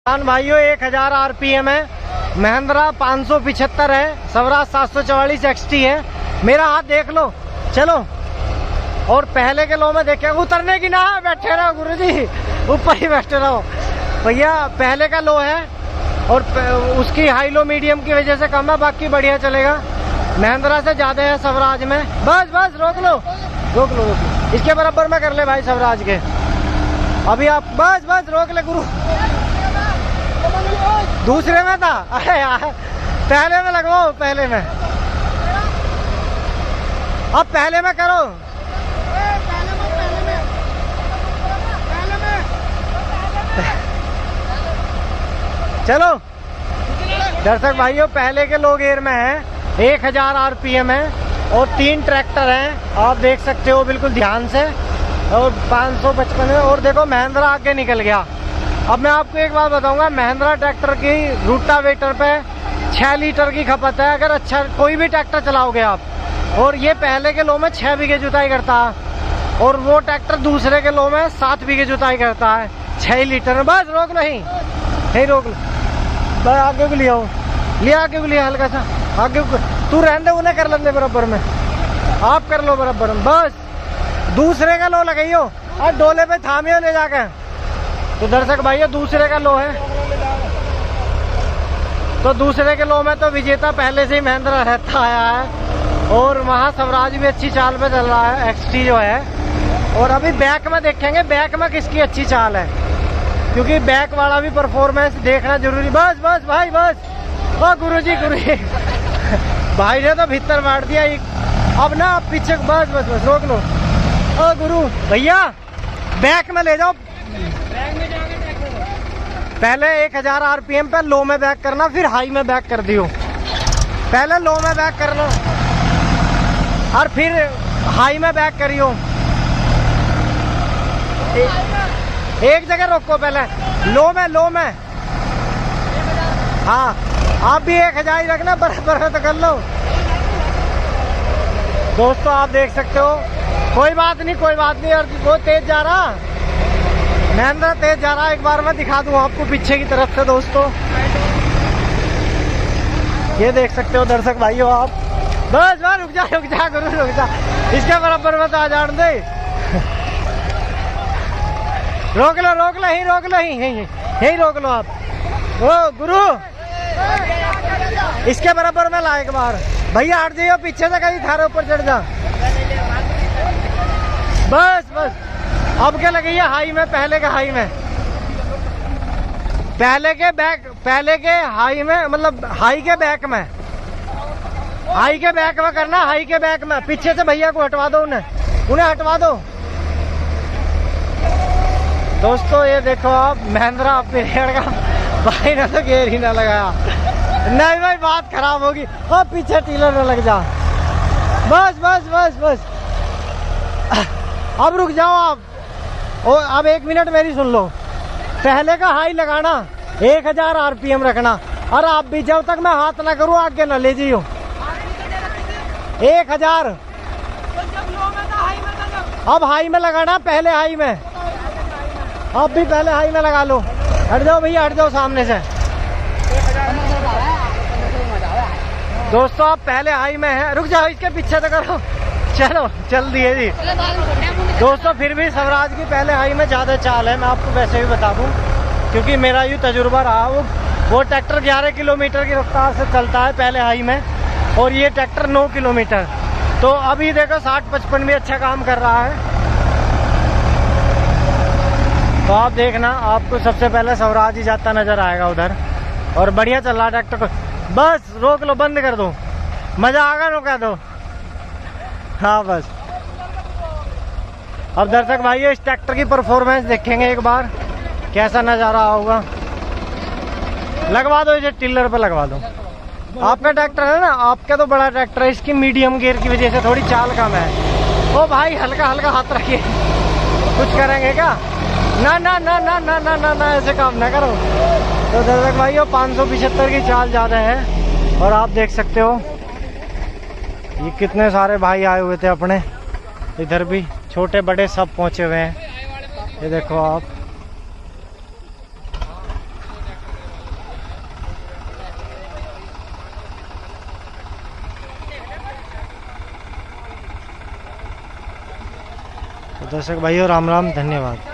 भाइयों 1000 आरपीएम है, महिंद्रा 575 है, स्वराज 744 XT है। मेरा हाथ देख लो, चलो। और पहले के लो में देखे, उतरने की ना, बैठे रहो गुरुजी, ऊपर ही बैठे रहो भैया। पहले का लो है और उसकी हाई लो मीडियम की वजह से कम है, बाकी बढ़िया चलेगा। महिंद्रा से ज्यादा है स्वराज में। बस बस रोक लो रोक लो रोक लो, इसके बराबर में कर ले भाई स्वराज के। अभी आप बस बस रोक ले गुरु। दूसरे में था, अरे यार पहले में लगवाओ, पहले में। अब पहले में करो। चलो दर्शक भाइयों, पहले के लो गेयर में है, 1000 आरपीएम है और 3 ट्रैक्टर हैं, आप देख सकते हो बिल्कुल ध्यान से। और 555 है। और देखो महिंद्रा आगे निकल गया। अब मैं आपको एक बात बताऊंगा, महिंद्रा ट्रैक्टर की रूटावेटर पे 6 लीटर की खपत है। अगर अच्छा कोई भी ट्रैक्टर चलाओगे आप, और ये पहले के लो में 6 बीघे जुताई करता है और वो ट्रैक्टर दूसरे के लो में 7 बीघे जुताई करता है 6 लीटर में। बस रोक लो, यही रोक लो, बस आगे को लिया आगे को लिया, हल्का सा आगे को। तू रहने दे, उन्हें कर लेंगे बराबर में, आप कर लो बराबर में। बस दूसरे का लो लगाइयो और डोले पे थामियो ले जाकर। तो दर्शक भाइयों दूसरे का लो है, तो दूसरे के लो में तो विजेता पहले से ही महिंद्रा रहता आया है। और वहाँ स्वराज भी अच्छी चाल पे चल रहा है, XT जो है। और अभी बैक में देखेंगे, बैक में किसकी अच्छी चाल है, क्योंकि बैक वाला भी परफॉर्मेंस देखना जरूरी। बस बस भाई बस, ओ गुरुजी भाई ने तो भीतर मार दिया। अब ना आप पीछे, बस बस बस रोक लो। ओ गुरु भैया बैक में ले जाओ। पहले 1000 आरपीएम पे लो में बैक करना, फिर हाई में बैक कर दियो। पहले लो में बैक कर लो और फिर हाई में बैक करियो। एक जगह रोको, पहले लो में। हाँ आप भी 1000 ही रखना, बराबर है तो कर लो। दोस्तों आप देख सकते हो, कोई बात नहीं और वो तेज जा रहा, महिंद्रा तेज जा रहा है। एक बार मैं दिखा दूं आपको पीछे की तरफ से। दोस्तों ये देख सकते हो दर्शक भाइयों आप। बस रुक जा गुरु, रुक जा, इसके बराबर में तो आ जान दे। रोक लो यही रोक लो आप। ओ गुरु इसके बराबर में ला एक बार। भैया हट जाइए पीछे से, कहीं थारे ऊपर चढ़ जा। बस अब क्या लगेगा हाई में, पहले के हाई में, पहले के हाई में, मतलब हाई के बैक में करना, हाई के बैक में। पीछे से भैया को हटवा दो, उन्हें हटवा दो। दोस्तों ये देखो आप, महिंद्रा पीरियड का भाई ने तो गेयर ही ना लगाया। नहीं भाई बात खराब होगी, और पीछे टीलर न लग जा। बस अब रुक जाओ आप। और अब 1 मिनट मेरी सुन लो। पहले का हाई लगाना, 1000 आरपीएम रखना, और आप भी जब तक मैं हाथ ना करूँ आगे ना ले जाइयो। 1000 अब हाई में लगाना, पहले हाई में। आप भी पहले हाई में लगा लो। हट जाओ भैया, हट जाओ सामने से। दोस्तों आप पहले हाई में है, रुक जाओ, इसके पीछे तो करो। चलो चल दिए जी। दोस्तों फिर भी स्वराज की पहले हाई में ज्यादा चाल है, मैं आपको वैसे भी बता दूं, क्योंकि मेरा यूँ तजुर्बा रहा। वो ट्रैक्टर 11 किलोमीटर की रफ्तार से चलता है पहले हाई में, और ये ट्रैक्टर 9 किलोमीटर। तो अभी देखो 60-55 भी अच्छा काम कर रहा है। तो आप देखना, आपको सबसे पहले स्वराज ही जाता नजर आएगा उधर, और बढ़िया चल रहा ट्रैक्टर को। बस रोक लो, बंद कर दो, मजा आगा रोका दो। हाँ बस। अब दर्शक भाई इस ट्रैक्टर की परफॉर्मेंस देखेंगे एक बार, कैसा नजारा होगा। लगवा दो इसे, टिलर पे लगवा दो। आपका ट्रैक्टर है ना, आपका तो बड़ा ट्रैक्टर है, इसकी मीडियम गियर की वजह से थोड़ी चाल कम है। ओ भाई हल्का हाथ रखिए, कुछ करेंगे क्या? ना ऐसे काम ना करो। तो दर्शक भाइयों 575 की चाल ज्यादा है। और आप देख सकते हो ये कितने सारे भाई आए हुए थे अपने, इधर भी छोटे बड़े सब पहुंचे हुए हैं। ये देखो आप, तो दर्शक भाइयों राम राम, धन्यवाद।